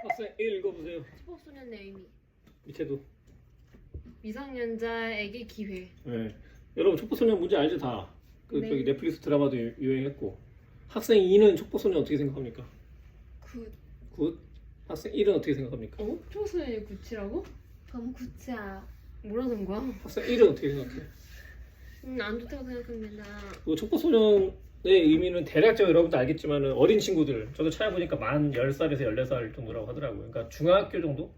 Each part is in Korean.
학생 1 읽어보세요. 촉법소년의 의미. 밑에도. 미성년자에게 기회. 네. 여러분 촉법소년 문제 알죠 다. 네. 저기 넷플릭스 드라마도 유행했고. 학생 2는 촉법소년 어떻게 생각합니까? 굿. 굿. 학생 1은 어떻게 생각합니까? 어? 촉법소년이 굿이라고? 그럼 구치야. 뭐라는 거야? 학생 1은 어떻게 생각해? 안 좋다고 생각합니다. 그 촉법소년의 의미는 대략적으로 여러분도 알겠지만 어린 친구들, 저도 찾아보니까 만 10살에서 14살 정도라고 하더라고요. 그러니까 중학교 정도?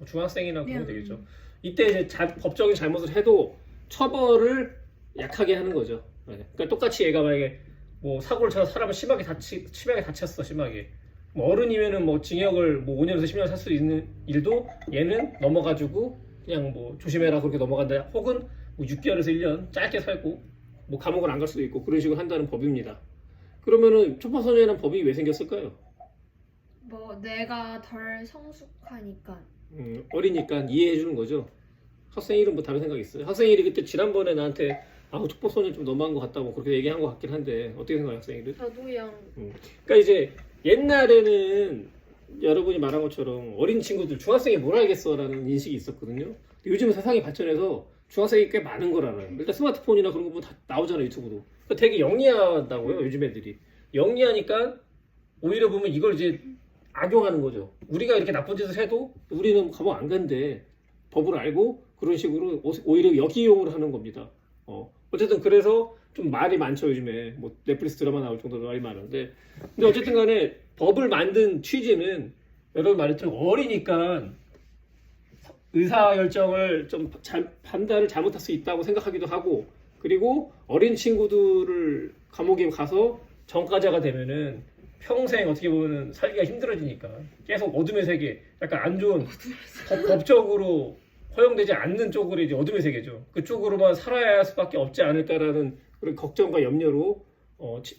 중학생이나 그러면 되겠죠. 이때 이제 법적인 잘못을 해도 처벌을 약하게 하는 거죠. 네. 그러니까 똑같이 얘가 만약에 뭐 사고를 쳐서 사람을 심하게 다쳤어, 심하게. 뭐 어른이면은 뭐 징역을 뭐 5년에서 10년 살 수 있는 일도 얘는 넘어가지고 그냥 뭐 조심해라 그렇게 넘어간다. 혹은 뭐 6개월에서 1년 짧게 살고 뭐 감옥을 안 갈 수도 있고 그런 식으로 한다는 법입니다. 그러면은 촉법소년이라는 법이 왜 생겼을까요? 뭐 내가 덜 성숙하니까. 어리니까 이해해 주는 거죠. 학생 이름 뭐 다른 생각 있어요? 학생 일이 그때 지난번에 나한테 촉법소년 좀 너무한 것 같다고 그렇게 얘기한 것 같긴 한데 어떻게 생각해요, 학생 일은? 저도요. 그러니까 이제 옛날에는 여러분이 말한 것처럼 어린 친구들 중학생이 뭘 알겠어라는 인식이 있었거든요. 요즘은 세상이 발전해서 중학생이 꽤 많은 걸 알아요. 일단 스마트폰이나 그런 거 보면 다 나오잖아요, 유튜브도. 그러니까 되게 영리하다고요, 요즘 애들이. 영리하니까 오히려 보면 이걸 이제 악용하는 거죠. 우리가 이렇게 나쁜 짓을 해도 우리는 감옥 안 간대. 법을 알고 그런 식으로 오히려 역이용을 하는 겁니다. 어쨌든 그래서 좀 말이 많죠, 요즘에. 뭐 넷플릭스 드라마 나올 정도로 말이 많은데. 근데 어쨌든 간에 법을 만든 취지는 여러분 말했지만 어리니까 의사결정을 좀 판단을 잘못할 수 있다고 생각하기도 하고, 그리고 어린 친구들을 감옥에 가서 전과자가 되면은 평생 어떻게 보면 살기가 힘들어지니까 계속 어둠의 세계, 약간 안 좋은 법적으로 허용되지 않는 쪽으로 이제 어둠의 세계죠. 그쪽으로만 살아야 할 수밖에 없지 않을까라는 그런 걱정과 염려로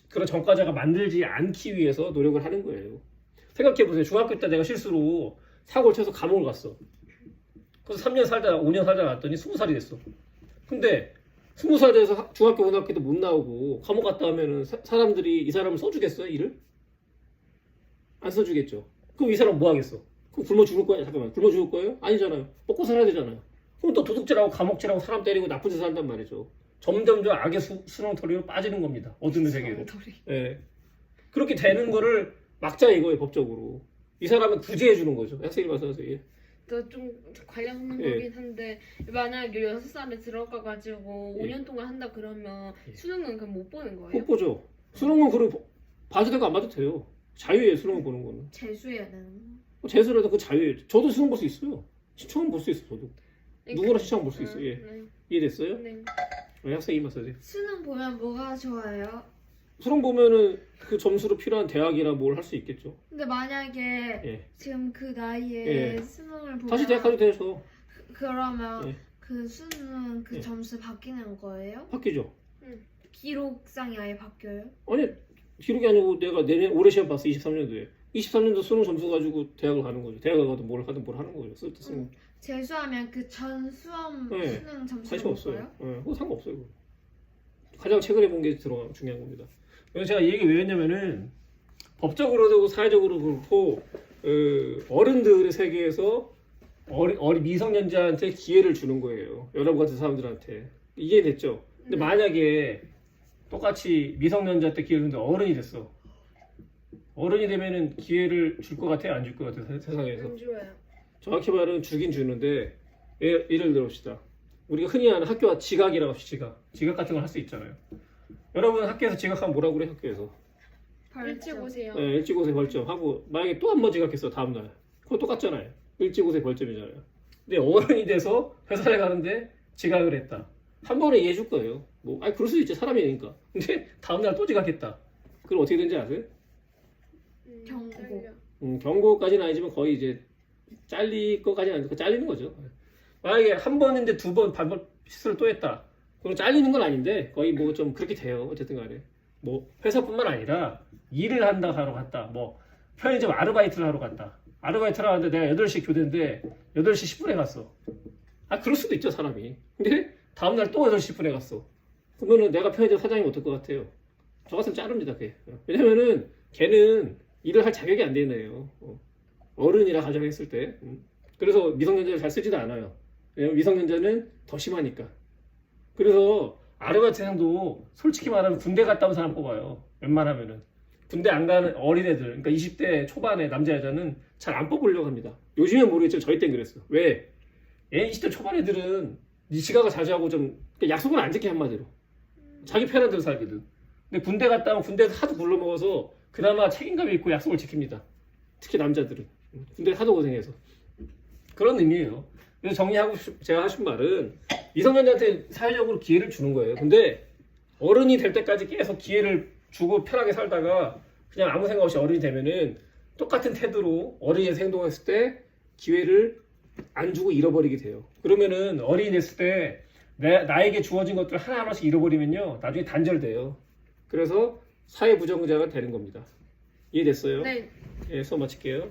그런 전과자가 만들지 않기 위해서 노력을 하는 거예요. 생각해 보세요. 중학교 때 내가 실수로 사고를 쳐서 감옥을 갔어. 그래서 3년 살다 5년 살다 갔더니 20살이 됐어. 근데 20살 돼서 중학교 고등학교도 못 나오고 감옥 갔다 하면은 사람들이 이 사람을 써주겠어요? 일을? 안 써주겠죠. 그럼 이 사람 뭐 하겠어? 그럼 굶어 죽을 거야? 잠깐만, 굶어 죽을 거예요? 아니잖아요. 먹고 살아야 되잖아요. 그럼 또 도둑질하고 감옥질하고 사람 때리고 나쁜 짓을 한단 말이죠. 점점점 악의 수렁터리로 빠지는 겁니다. 어둠의 세계로. 예. 그렇게 되는 거를 막자 이거예요, 법적으로. 이 사람은 구제해 주는 거죠. 학생이 말씀하세요. 좀 관련한 예. 거긴 한데 만약 16살에 들어가가지고 5년 동안 한다 그러면 수능은 그럼 못 보는 거예요? 못 보죠. 수능은 그리고 봐도 되고 안 봐도 돼요. 자유예요, 수능 보는 거는. 재수해야 되는 재수라도 그 자유예요. 저도 수능 볼 수 있어요. 시청은 볼 수 있어, 저도. 누구나 시청 볼 수 있어. 예. 네. 이해됐어요? 네. 학생이 말씀하세요. 수능 보면 뭐가 좋아요? 수능 보면은 그 점수로 필요한 대학이나 뭘 할 수 있겠죠. 근데 만약에 예. 지금 그 나이에 예. 수능을 보면 다시 대학 가도 돼서 그러면 예. 그 수능 그 예. 점수 바뀌는 거예요? 바뀌죠. 기록상이 아예 바뀌어요? 아니, 기록이 아니고 내가 올해 시험 봤어, 23년도에. 23년도 수능 점수 가지고 대학을 가는 거죠. 대학을 가든 뭘 하든 뭘 하는 거죠. 쓰면. 재수하면 그 전 수험 네. 수능 점수 관심 없어요. 거예요? 네, 그거 상관없어요. 그거. 가장 최근에 본 게 중요한 겁니다. 그래서 제가 이 얘기 왜 했냐면은 법적으로도 사회적으로도 그렇고 어른들의 세계에서 어린 미성년자한테 기회를 주는 거예요. 여러분 같은 사람들한테. 이해됐죠? 근데 만약에 똑같이 미성년자 때 기회를 주는데 어른이 됐어. 어른이 되면은 기회를 줄 것 같아요? 안 줄 것 같아요? 세상에서. 안 좋아요. 정확히 말하면 주긴 주는데 예를 들어봅시다. 우리가 흔히 하는 학교 지각이라고 합시다. 지각 같은 걸 할 수 있잖아요. 여러분 학교에서 지각하면 뭐라고 그래? 학교에서 일찍 오세요. 네, 일찍 오세요 벌점 하고 만약에 또 한 번 지각했어 다음날 그거 똑같잖아요. 일찍 오세요 벌점이잖아요. 근데 어른이 돼서 회사에 가는데 지각을 했다. 한 번에 이해해 줄 거예요. 뭐 아니 그럴 수도 있지 사람이니까. 근데 다음날 또 지각했다. 그럼 어떻게 되는지 아세요? 경고. 떨려. 경고까지는 아니지만 거의 이제 잘릴 것까지는 아니고 잘리는 거죠. 만약에 한 번인데 두 번 반복 실수를 또 했다. 그럼 잘리는 건 아닌데 거의 뭐 좀 그렇게 돼요. 어쨌든 간에 뭐 회사뿐만 아니라 일을 한다 하러 갔다. 뭐 편의점 아르바이트를 하러 갔다. 아르바이트를 하는데 내가 8시 교대인데 8시 10분에 갔어. 그럴 수도 있죠 사람이. 근데 다음날 또 8시 10분에 갔어. 그러면은 내가 편의점 사장이면 어떨 것 같아요? 저 같으면 자릅니다. 걔. 왜냐면은 걔는 일을 할 자격이 안 되는 애예요. 어른이라 가정했을 때. 그래서 미성년자를 잘 쓰지도 않아요. 왜냐면 미성년자는 더 심하니까. 그래서 아르바이트생도 솔직히 말하면 군대 갔다 온 사람 뽑아요. 웬만하면은. 군대 안 가는 어린애들, 그러니까 20대 초반의 남자 여자는 잘 안 뽑으려고 합니다. 요즘엔 모르겠지만 저희 땐 그랬어. 왜? 20대 초반 애들은 이 지각을 자주 하고 좀 그러니까 약속은 안 지켜 한마디로. 자기 편한 대로 살거든. 근데 군대 갔다 오면 군대에서 하도 굴러먹어서 그나마 책임감이 있고 약속을 지킵니다. 특히 남자들은. 군대 하도 고생해서. 그런 의미예요. 그래서 정리하고 제가 하신 말은 미성년자한테 사회적으로 기회를 주는 거예요. 근데 어른이 될 때까지 계속 기회를 주고 편하게 살다가 그냥 아무 생각 없이 어른이 되면은 똑같은 태도로 어린이에서 행동했을 때 기회를 안 주고 잃어버리게 돼요. 그러면은 어린이 됐을 때 나에게 주어진 것들 하나하나씩 잃어버리면요 나중에 단절돼요. 그래서 사회 부정자가 되는 겁니다. 이해됐어요? 네. 예, 수업 마칠게요.